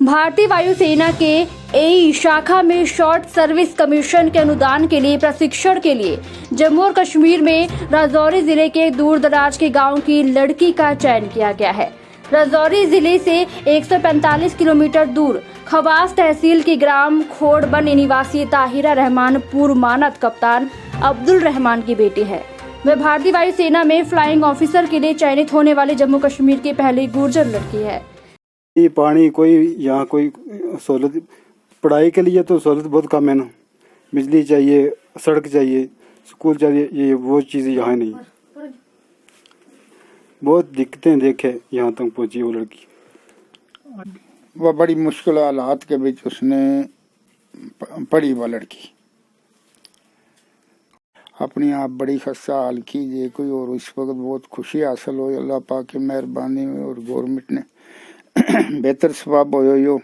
भारतीय वायुसेना के एई शाखा में शॉर्ट सर्विस कमीशन के अनुदान के लिए प्रशिक्षण के लिए जम्मू और कश्मीर में राजौरी जिले के दूर दराज के गांव की लड़की का चयन किया गया है। राजौरी जिले से 145 किलोमीटर दूर खवास तहसील के ग्राम खोड़बन निवासी ताहिरा रहमान पूर्व मानद कप्तान अब्दुल रहमान की बेटी है। वह भारतीय वायुसेना में फ्लाइंग ऑफिसर के लिए चयनित होने वाले जम्मू कश्मीर की पहली गुर्जर लड़की है। ये पानी कोई यहाँ कोई सहूलत पढ़ाई के लिए तो सहूलत बहुत कम है ना, बिजली चाहिए, सड़क चाहिए, स्कूल चाहिए, ये वो चीज़ यहाँ नहीं। बहुत दिक्कतें देखे यहाँ तक पहुँची वो लड़की। वह बड़ी मुश्किल हालात के बीच उसने पढ़ी वह लड़की। अपनी आप बड़ी खस्ता हाल कीजिए कोई और इस वक्त बहुत खुशी हासिल हो अल्लाह पाक की मेहरबानी में और गवर्नमेंट ने बेहतर सवाब हो।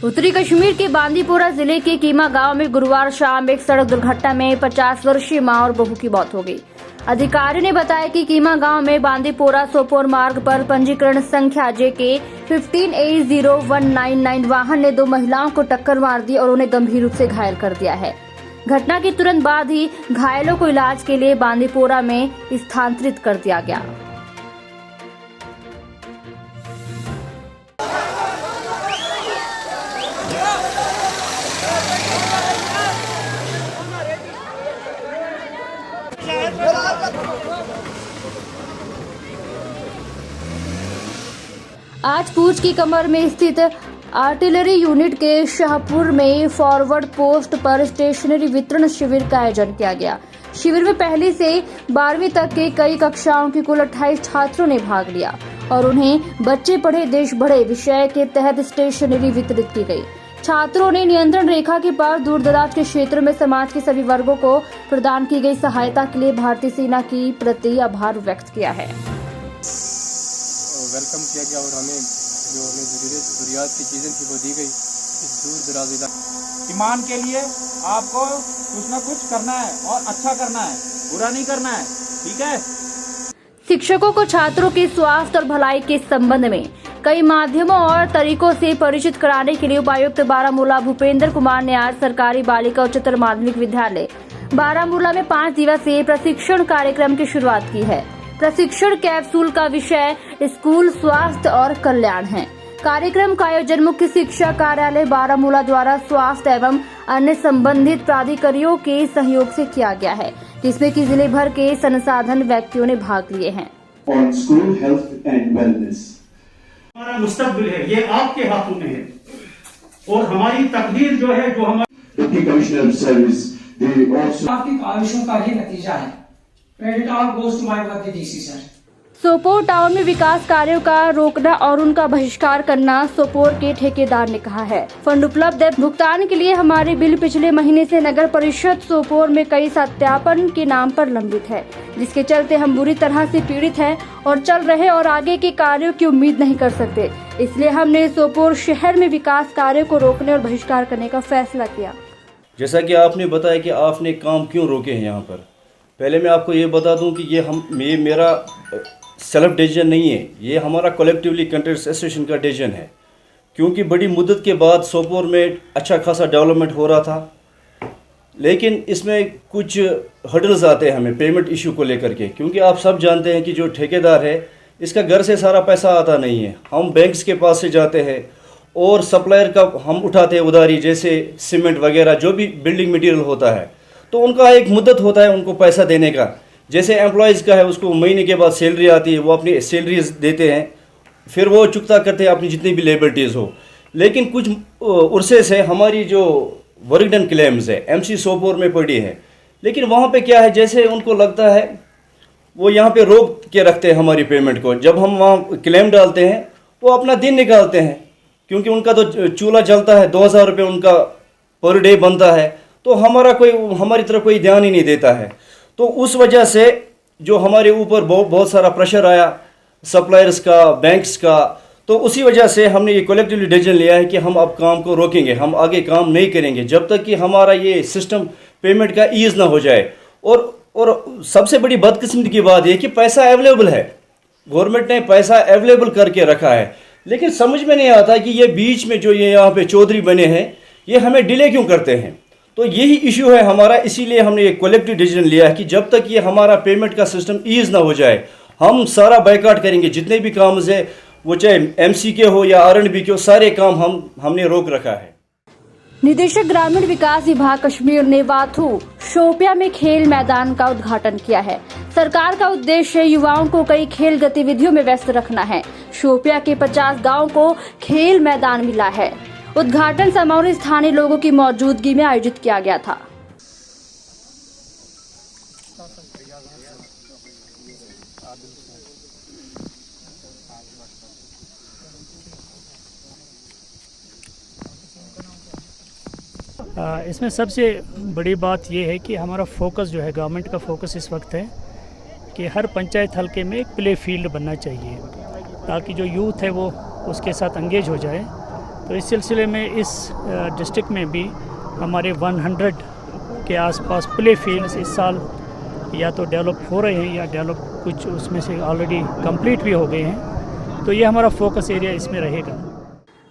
उत्तरी कश्मीर के बांदीपोरा जिले के कीमा गांव में गुरुवार शाम एक सड़क दुर्घटना में 50 वर्षीय मां और बहू की मौत हो गई। अधिकारियों ने बताया कि कीमा गांव में बांदीपोरा सोपोर मार्ग पर पंजीकरण संख्या JK 15A0199 वाहन ने 2 महिलाओं को टक्कर मार दी और उन्हें गंभीर रूप से घायल कर दिया है। घटना के तुरंत बाद ही घायलों को इलाज के लिए बांदीपोरा में स्थानांतरित कर दिया गया। आज पूंछ की कमर में स्थित आर्टिलरी यूनिट के शाहपुर में फॉरवर्ड पोस्ट पर स्टेशनरी वितरण शिविर का आयोजन किया गया। शिविर में पहली से 12वीं तक के कई कक्षाओं के कुल 28 छात्रों ने भाग लिया और उन्हें बच्चे पढ़े देश बढ़े विषय के तहत स्टेशनरी वितरित की गई। छात्रों ने नियंत्रण रेखा के पार दूर दराज के क्षेत्र में समाज के सभी वर्गों को प्रदान की गई सहायता के लिए भारतीय सेना की प्रति आभार व्यक्त किया है। वेलकम किया गया और हमें जो जरूरियात की चीज़ें थी वो दी गई। इस दूर दराज इलाके ईमान के लिए आपको कुछ ना कुछ करना है और अच्छा करना है, बुरा नहीं करना है, ठीक है। शिक्षकों को छात्रों के स्वास्थ्य और भलाई के संबंध में कई माध्यमों और तरीकों से परिचित कराने के लिए उपायुक्त बारामूला भूपेंद्र कुमार ने आज सरकारी बालिका उच्चतर माध्यमिक विद्यालय बारामूला में 5 दिवसीय प्रशिक्षण कार्यक्रम की शुरुआत की है। प्रशिक्षण कैप्सूल का विषय स्कूल स्वास्थ्य और कल्याण है। कार्यक्रम का आयोजन मुख्य शिक्षा कार्यालय बारामूला द्वारा स्वास्थ्य एवं अन्य संबंधित प्राधिकारियों के सहयोग से किया गया है, जिसमें कि जिले भर के संसाधन व्यक्तियों ने भाग लिए हैं। हमारा मुस्तकबिल है, ये आपके हाथों में है और हमारी तकदीर जो है जो हमारी आपकी काविशों का ही नतीजा है। Credit all goes to my worthy DC sir. Sopore town में विकास कार्यों का रोकना और उनका बहिष्कार करना सोपोर के ठेकेदार ने कहा है। फंड उपलब्ध भुगतान के लिए हमारे बिल पिछले महीने से नगर परिषद सोपोर में कई सत्यापन के नाम पर लंबित है, जिसके चलते हम बुरी तरह से पीड़ित हैं और चल रहे और आगे के कार्यों की उम्मीद नहीं कर सकते। इसलिए हमने सोपोर शहर में विकास कार्यों को रोकने और बहिष्कार करने का फैसला किया। जैसा कि आपने बताया कि आपने काम क्यों रोके हैं यहाँ पर, पहले मैं आपको ये बता दूं कि ये मेरा सेल्फ डिसीजन नहीं है, ये हमारा कलेक्टिवली कंट्रेक्टर्स एसोसिएशन का डिसीजन है। क्योंकि बड़ी मुद्दत के बाद सोपोर में अच्छा खासा डेवलपमेंट हो रहा था, लेकिन इसमें कुछ हर्डल्स आते हैं हमें पेमेंट इशू को लेकर के। क्योंकि आप सब जानते हैं कि जो ठेकेदार है इसका घर से सारा पैसा आता नहीं है, हम बैंक्स के पास से जाते हैं और सप्लायर का हम उठाते हैं उधारी, जैसे सीमेंट वगैरह जो भी बिल्डिंग मटीरियल होता है, तो उनका एक मुद्दत होता है उनको पैसा देने का। जैसे एम्प्लॉयज़ का है, उसको महीने के बाद सैलरी आती है, वो अपनी सैलरीज देते हैं, फिर वो चुकता करते हैं अपनी जितनी भी लेबर्टीज़ हो। लेकिन कुछ उर्से से हमारी जो वर्कडन क्लेम्स है MC सोपोर में पड़ी है, लेकिन वहाँ पे क्या है, जैसे उनको लगता है वो यहाँ पे रोक के रखते हैं हमारी पेमेंट को। जब हम वहाँ क्लेम डालते हैं वो अपना दिन निकालते हैं, क्योंकि उनका तो चूल्हा जलता है, 2000 रुपये उनका पर डे बनता है, तो हमारी तरफ कोई ध्यान ही नहीं देता है। तो उस वजह से जो हमारे ऊपर बहुत सारा प्रेशर आया सप्लायर्स का, बैंक्स का, तो उसी वजह से हमने ये कलेक्टिवली डिसीजन लिया है कि हम अब काम को रोकेंगे, हम आगे काम नहीं करेंगे जब तक कि हमारा ये सिस्टम पेमेंट का ईज ना हो जाए। और और सबसे बड़ी बदकिस्मती की बात यह कि पैसा अवेलेबल है, गवर्नमेंट ने पैसा अवेलेबल करके रखा है, लेकिन समझ में नहीं आता कि ये बीच में जो ये यहाँ पे चौधरी बने हैं ये हमें डिले क्यों करते हैं। तो यही इशू है हमारा, इसीलिए हमने एक कलेक्टिव डिसीजन लिया है कि जब तक ये हमारा पेमेंट का सिस्टम ईज ना हो जाए हम सारा बाइकाट करेंगे। जितने भी काम है वो चाहे एमसी के हो या R&B के हो, सारे काम हमने रोक रखा है। निदेशक ग्रामीण विकास विभाग कश्मीर ने वाथू शोपिया में खेल मैदान का उद्घाटन किया है। सरकार का उद्देश्य युवाओं को कई खेल गतिविधियों में व्यस्त रखना है। शोपिया के 50 गांव को खेल मैदान मिला है। उद्घाटन समारोह स्थानीय लोगों की मौजूदगी में आयोजित किया गया था। इसमें सबसे बड़ी बात यह है कि हमारा फोकस जो है, गवर्नमेंट का फोकस इस वक्त है कि हर पंचायत हल्के में एक प्ले फील्ड बनना चाहिए ताकि जो यूथ है वो उसके साथ एंगेज हो जाए। तो इस सिलसिले में इस डिस्ट्रिक्ट में भी हमारे 100 के आसपास प्ले फील्ड्स इस साल या तो डेवलप हो रहे हैं या डेवलप कुछ उसमें से ऑलरेडी कंप्लीट भी हो गए हैं। तो ये हमारा फोकस एरिया इसमें रहेगा।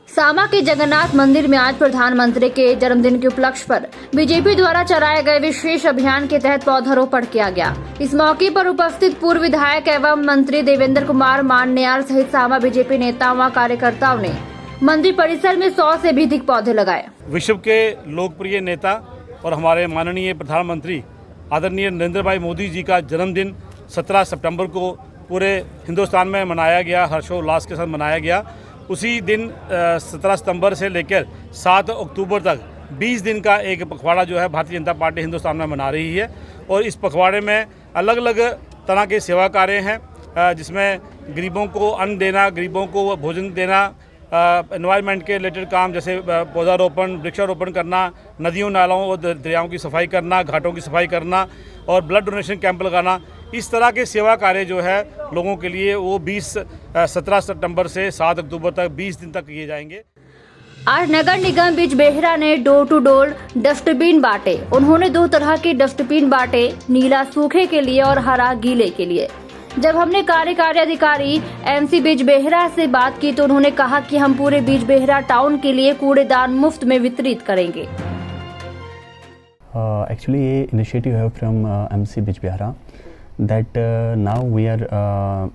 सामा के जगन्नाथ मंदिर में आज प्रधानमंत्री के जन्मदिन के उपलक्ष्य पर बीजेपी द्वारा चलाए गए विशेष अभियान के तहत पौधारोपण किया गया। इस मौके पर उपस्थित पूर्व विधायक एवं मंत्री देवेंद्र कुमार माननियार सहित सामा बीजेपी नेताओं व कार्यकर्ताओं ने मंदिर परिसर में 100 से भी अधिक पौधे लगाए। विश्व के लोकप्रिय नेता और हमारे माननीय प्रधानमंत्री आदरणीय नरेंद्र भाई मोदी जी का जन्मदिन 17 सितंबर को पूरे हिंदुस्तान में मनाया गया, हर्षोल्लास के साथ मनाया गया। उसी दिन 17 सितंबर से लेकर 7 अक्टूबर तक 20 दिन का एक पखवाड़ा जो है भारतीय जनता पार्टी हिंदुस्तान में मना रही है। और इस पखवाड़े में अलग अलग तरह के सेवा कार्य हैं, जिसमें गरीबों को अन्न देना, गरीबों को भोजन देना, एनवायरनमेंट के रिलेटेड काम जैसे पौधारोपण, वृक्षारोपण करना, नदियों नालों और दरियाओं की सफाई करना, घाटों की सफाई करना और ब्लड डोनेशन कैंप लगाना, इस तरह के सेवा कार्य जो है लोगों के लिए वो 17 सितंबर से 7 अक्टूबर तक 20 दिन तक किए जाएंगे। आज नगर निगम बिजबेहरा ने डोर टू डोर डस्टबिन बांटे। उन्होंने 2 तरह के डस्टबिन बांटे, नीला सूखे के लिए और हरा गीले के लिए। जब हमने कार्यकारी अधिकारी MC बिजबेहरा से बात की तो उन्होंने कहा कि हम पूरे बिजबेहरा टाउन के लिए कूड़ेदान मुफ्त में वितरित करेंगे। Actually, ये initiative है from MC Bijbehara that now we are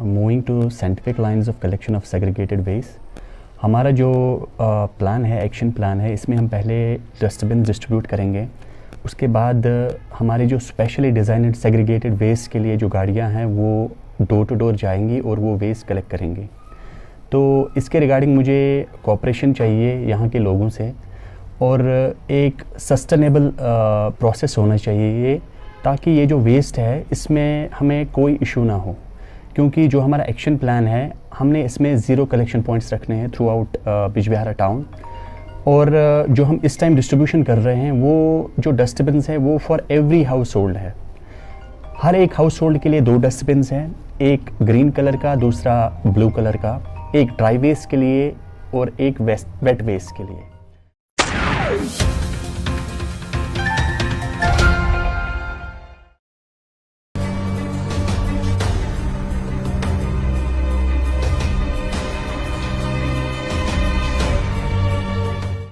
moving to scientific lines of collection of segregated waste. हमारा जो प्लान है, एक्शन प्लान है, इसमें हम पहले डस्टबिन डिस्ट्रीब्यूट करेंगे। उसके बाद हमारे जो स्पेशली डिज़ाइनड सेग्रीगेटेड वेस्ट के लिए जो गाड़ियां हैं वो डोर टू डोर जाएंगी और वो वेस्ट कलेक्ट करेंगे। तो इसके रिगार्डिंग मुझे कोऑपरेशन चाहिए यहाँ के लोगों से और एक सस्टेनेबल प्रोसेस होना चाहिए ये, ताकि ये जो वेस्ट है इसमें हमें कोई इशू ना हो। क्योंकि जो हमारा एक्शन प्लान है हमने इसमें 0 कलेक्शन पॉइंट्स रखने हैं थ्रू आउट बिजबेहरा टाउन। और जो हम इस टाइम डिस्ट्रीब्यूशन कर रहे हैं वो जो डस्टबिन्स हैं वो फॉर एवरी हाउस होल्ड है। हर एक हाउस होल्ड के लिए 2 डस्टबिन्स हैं, एक ग्रीन कलर का, दूसरा ब्लू कलर का, एक ड्राई वेस्ट के लिए और एक वेट वेस्ट के लिए।